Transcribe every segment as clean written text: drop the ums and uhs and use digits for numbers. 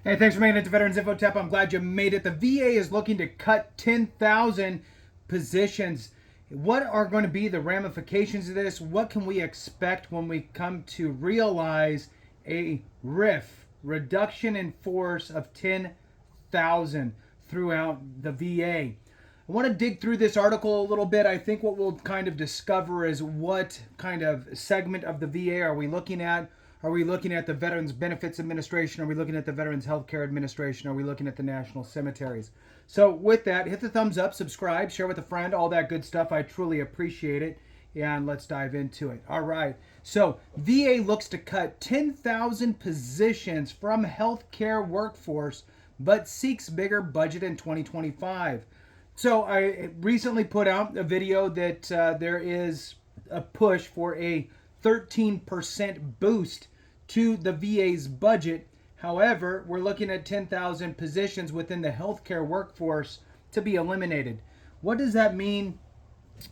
Hey, thanks for making it to Veterans Info Tap. I'm glad you made it. The VA is looking to cut 10,000 positions. What are going to be the ramifications of this? What can we expect when we come to realize a reduction in force of 10,000 throughout the VA? I want to dig through this article a little bit. I think what we'll kind of discover is what kind of segment of the VA are we looking at? Are we looking at the Veterans Benefits Administration? Are we looking at the Veterans Healthcare Administration? Are we looking at the National Cemeteries? So with that, hit the thumbs up, subscribe, share with a friend, all that good stuff. I truly appreciate it. And let's dive into it. All right. So VA looks to cut 10,000 positions from healthcare workforce, but seeks bigger budget in 2025. So I recently put out a video that there is a push for a 13% boost to the VA's budget. However, we're looking at 10,000 positions within the healthcare workforce to be eliminated. What does that mean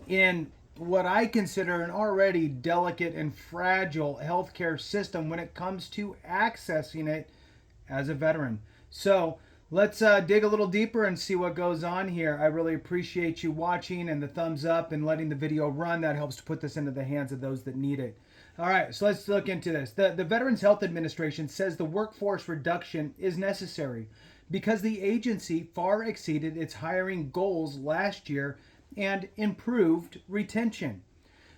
in what I consider an already delicate and fragile healthcare system when it comes to accessing it as a veteran? So let's dig a little deeper and see what goes on here. I really appreciate you watching and the thumbs up and letting the video run. That helps to put this into the hands of those that need it. All right, so let's look into this. The Veterans Health Administration says the workforce reduction is necessary because the agency far exceeded its hiring goals last year and improved retention.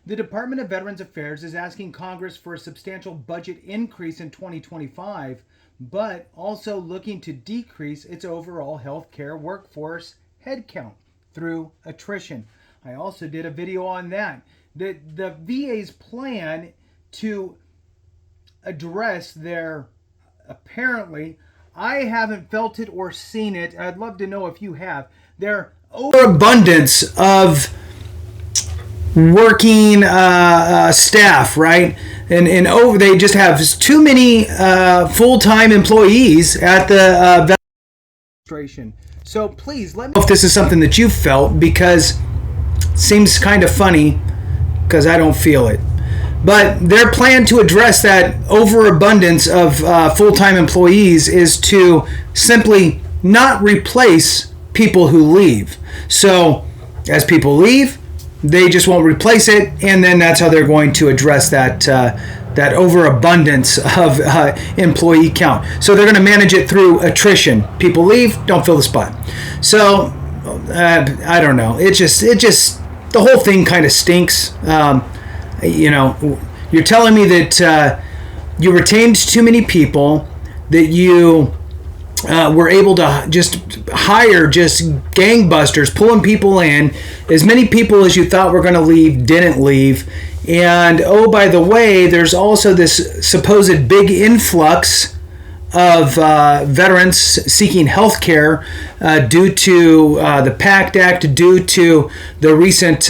The Department of Veterans Affairs is asking Congress for a substantial budget increase in 2025, but also looking to decrease its overall healthcare workforce headcount through attrition. I also did a video on that. The VA's plan to address their, apparently, I haven't felt it or seen it, I'd love to know if you have, their overabundance of working staff, right? And they just have too many full-time employees at the administration. So please let me know if this is something that you felt, because it seems kind of funny because I don't feel it. But their plan to address that overabundance of full-time employees is to simply not replace people who leave. So as people leave, they just won't replace it, and then that's how they're going to address that overabundance of employee count. So they're going to manage it through attrition. People leave, don't fill the spot. So I don't know. It just the whole thing kind of stinks. You're telling me that you retained too many people, that you were able to just hire just gangbusters, pulling people in. As many people as you thought were going to leave didn't leave. And oh, by the way, there's also this supposed big influx of veterans seeking health care due to the PACT Act, due to the recent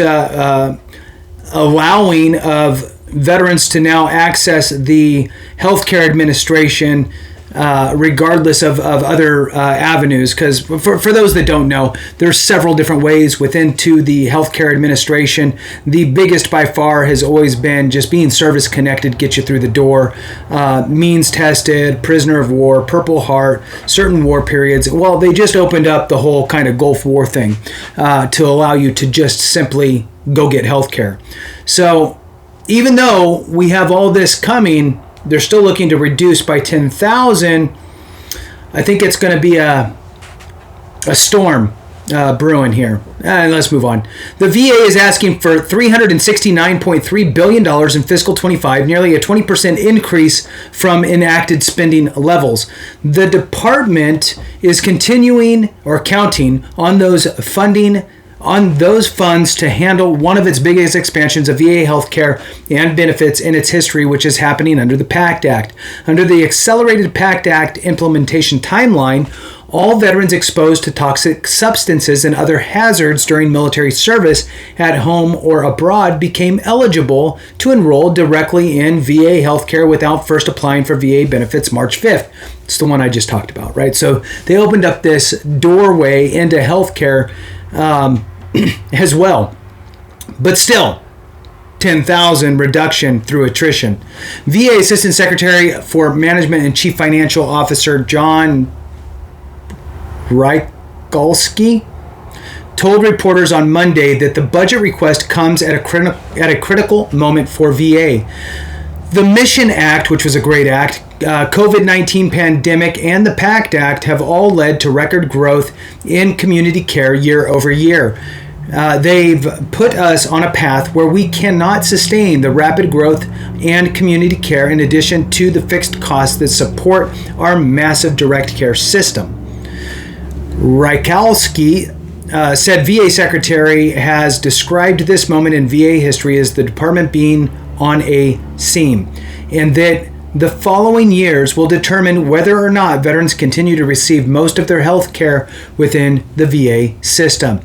allowing of veterans to now access the healthcare administration regardless of other avenues. Because for those that don't know, there's several different ways within to the healthcare administration. The biggest by far has always been just being service connected, get you through the door, means tested, prisoner of war, Purple Heart, certain war periods. Well, they just opened up the whole kind of Gulf War thing to allow you to just simply go get healthcare. So even though we have all this coming, they're still looking to reduce by 10,000. I think it's going to be a storm brewing here. Let's move on. The VA is asking for $369.3 billion in fiscal 25, nearly a 20% increase from enacted spending levels. The department is continuing or counting on those funds to handle one of its biggest expansions of VA healthcare and benefits in its history, which is happening under the PACT Act. Under the accelerated PACT Act implementation timeline, all veterans exposed to toxic substances and other hazards during military service at home or abroad became eligible to enroll directly in VA healthcare without first applying for VA benefits March 5th. It's the one I just talked about, right? So they opened up this doorway into healthcare as well. But still, 10,000 reduction through attrition. VA Assistant Secretary for Management and Chief Financial Officer John Rychalski told reporters on Monday that the budget request comes at a critical moment for VA. The Mission Act, which was a great act, COVID-19 pandemic, and the PACT Act have all led to record growth in community care year over year. They've put us on a path where we cannot sustain the rapid growth and community care in addition to the fixed costs that support our massive direct care system. Rychalski said VA Secretary has described this moment in VA history as the department being on a seam, and that the following years will determine whether or not veterans continue to receive most of their health care within the VA system.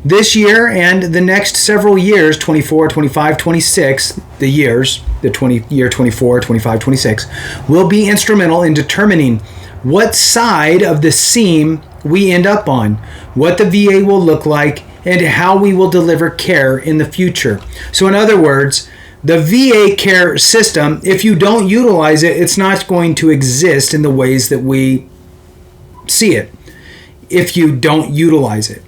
This year and the next several years, 24, 25, 26, year 24, 25, 26, will be instrumental in determining what side of the seam we end up on, what the VA will look like, and how we will deliver care in the future. So in other words, the VA care system, if you don't utilize it, it's not going to exist in the ways that we see it if you don't utilize it.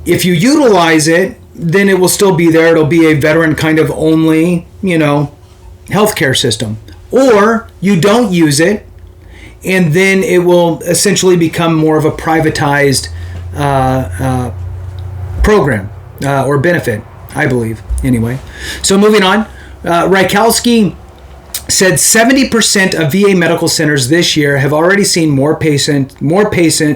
If you utilize it, then it will still be there. It'll be a veteran kind of only, healthcare system. Or you don't use it, and then it will essentially become more of a privatized program or benefit, I believe. Anyway, so moving on, Rychalski said 70% of VA medical centers this year have already seen more patients,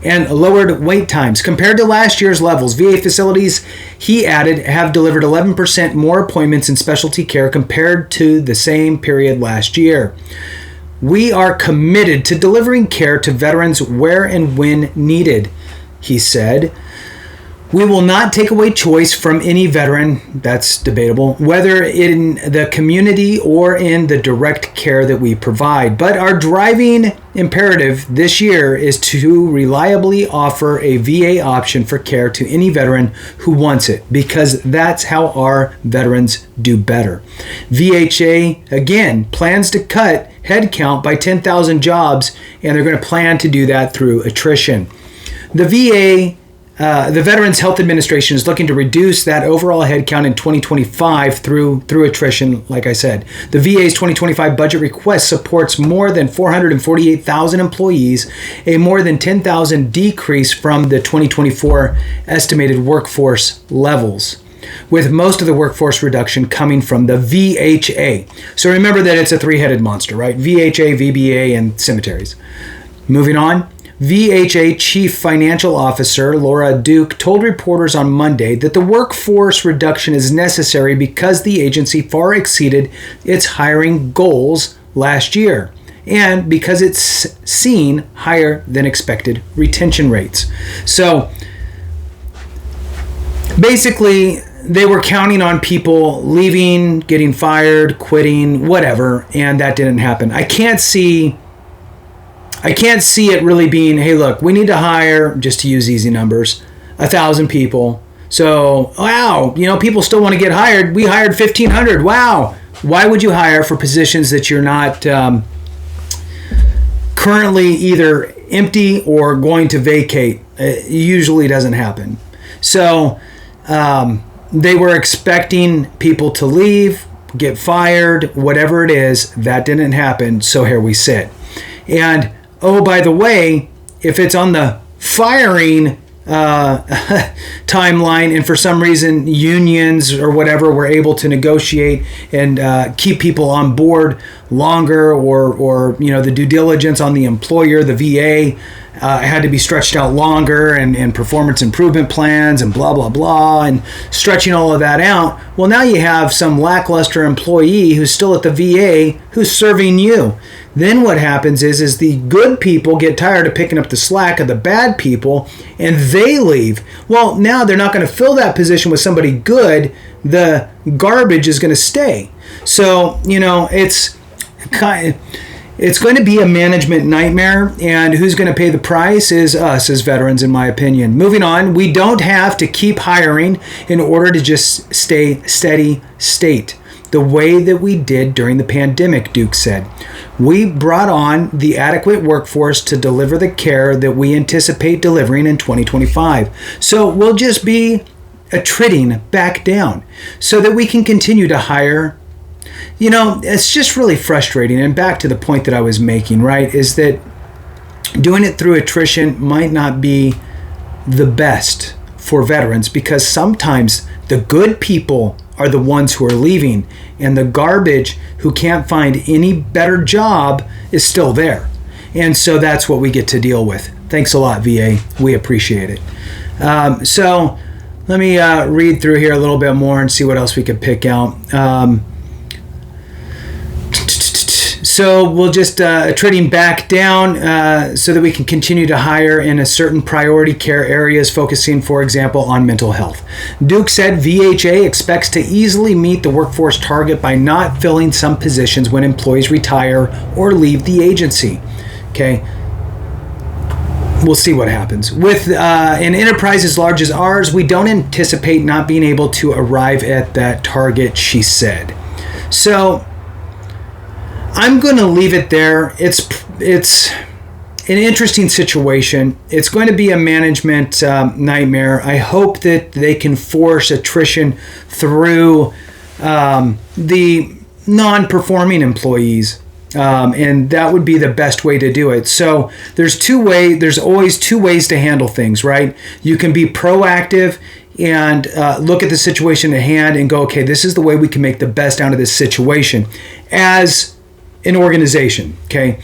and lowered wait times compared to last year's levels. VA facilities, he added, have delivered 11% more appointments in specialty care compared to the same period last year. We are committed to delivering care to veterans where and when needed, he said. We will not take away choice from any veteran, that's debatable, whether in the community or in the direct care that we provide. But our driving imperative this year is to reliably offer a VA option for care to any veteran who wants it, because that's how our veterans do better. VHA, again, plans to cut headcount by 10,000 jobs, and they're going to plan to do that through attrition. The Veterans Health Administration is looking to reduce that overall headcount in 2025 through attrition, like I said. The VA's 2025 budget request supports more than 448,000 employees, a more than 10,000 decrease from the 2024 estimated workforce levels, with most of the workforce reduction coming from the VHA. So remember that it's a three-headed monster, right? VHA, VBA, and cemeteries. Moving on. VHA Chief Financial Officer Laura Duke told reporters on Monday that the workforce reduction is necessary because the agency far exceeded its hiring goals last year and because it's seen higher than expected retention rates. So basically, they were counting on people leaving, getting fired, quitting, whatever, and that didn't happen. I can't see it really being, hey, look, we need to hire, just to use easy numbers, 1,000 people. So, wow, people still want to get hired. We hired 1,500. Wow. Why would you hire for positions that you're not currently either empty or going to vacate? It usually doesn't happen. So, they were expecting people to leave, get fired, whatever it is. That didn't happen. So here we sit. And oh, by the way, if it's on the firing timeline and for some reason unions or whatever were able to negotiate and keep people on board longer, or the due diligence on the employer, the VA, had to be stretched out longer, and performance improvement plans and blah, blah, blah, and stretching all of that out. Well, now you have some lackluster employee who's still at the VA who's serving you. Then what happens is the good people get tired of picking up the slack of the bad people, and they leave. Well, now they're not going to fill that position with somebody good. The garbage is going to stay. So, it's kind of, It's going to be a management nightmare, and who's going to pay the price is us as veterans, in my opinion. Moving on, we don't have to keep hiring in order to just stay steady state, the way that we did during the pandemic, Duke said. We brought on the adequate workforce to deliver the care that we anticipate delivering in 2025. So we'll just be attriting back down so that we can continue to hire. You know, it's just really frustrating. And back to the point that I was making, right, is that doing it through attrition might not be the best for veterans, because sometimes the good people are the ones who are leaving, and the garbage who can't find any better job is still there. And so that's what we get to deal with. Thanks a lot, VA. We appreciate it. So let me read through here a little bit more and see what else we could pick out. So we'll just attriting back down so that we can continue to hire in a certain priority care areas, focusing, for example, on mental health. Duke said VHA expects to easily meet the workforce target by not filling some positions when employees retire or leave the agency. Okay. We'll see what happens. With an enterprise as large as ours, we don't anticipate not being able to arrive at that target, she said. So I'm going to leave it there. It's an interesting situation. It's going to be a management nightmare. I hope that they can force attrition through the non-performing employees. And that would be the best way to do it. So there's always two ways to handle things, right? You can be proactive and look at the situation at hand and go, okay, this is the way we can make the best out of this situation as an organization, okay?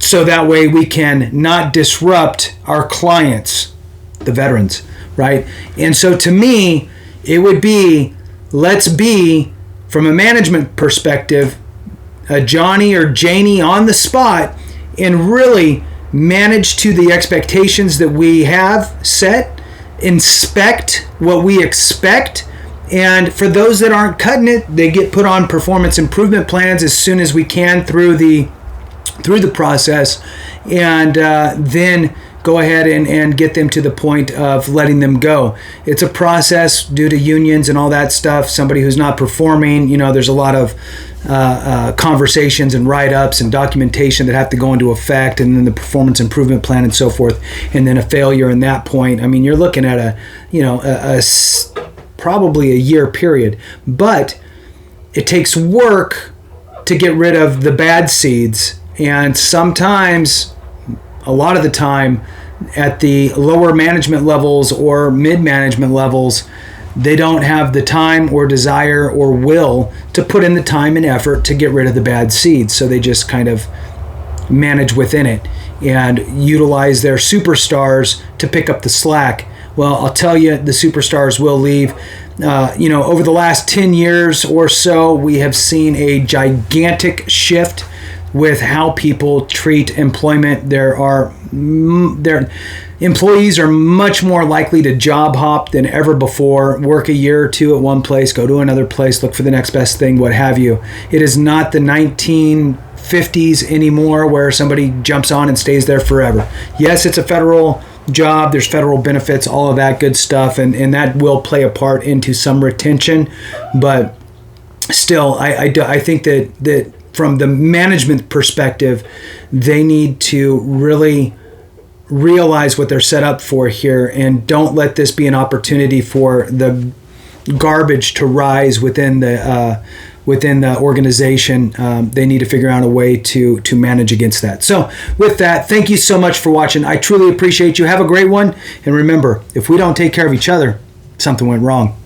So that way we can not disrupt our clients, the veterans, right? And so to me, it would be, let's be, from a management perspective, a Johnny or Janie on the spot and really manage to the expectations that we have set, inspect what we expect, and for those that aren't cutting it, they get put on performance improvement plans as soon as we can through the process, and then go ahead and get them to the point of letting them go. It's a process due to unions and all that stuff. Somebody who's not performing, there's a lot of conversations and write-ups and documentation that have to go into effect, and then the performance improvement plan and so forth, and then a failure in that point. I mean, you're looking at probably a year period, but it takes work to get rid of the bad seeds, and sometimes, a lot of the time, at the lower management levels or mid-management levels, they don't have the time or desire or will to put in the time and effort to get rid of the bad seeds. So they just kind of manage within it and utilize their superstars to pick up the slack. Well, I'll tell you, the superstars will leave. Over the last 10 years or so, we have seen a gigantic shift with how people treat employment. Their employees are much more likely to job hop than ever before, work a year or two at one place, go to another place, look for the next best thing, what have you. It is not the 1950s anymore where somebody jumps on and stays there forever. Yes, it's a federal job, there's federal benefits, all of that good stuff, and that will play a part into some retention, but still, I think that from the management perspective, they need to really realize what they're set up for here, and don't let this be an opportunity for the garbage to rise within the organization. They need to figure out a way to manage against that. So with that, thank you so much for watching. I truly appreciate you. Have a great one. And remember, if we don't take care of each other, something went wrong.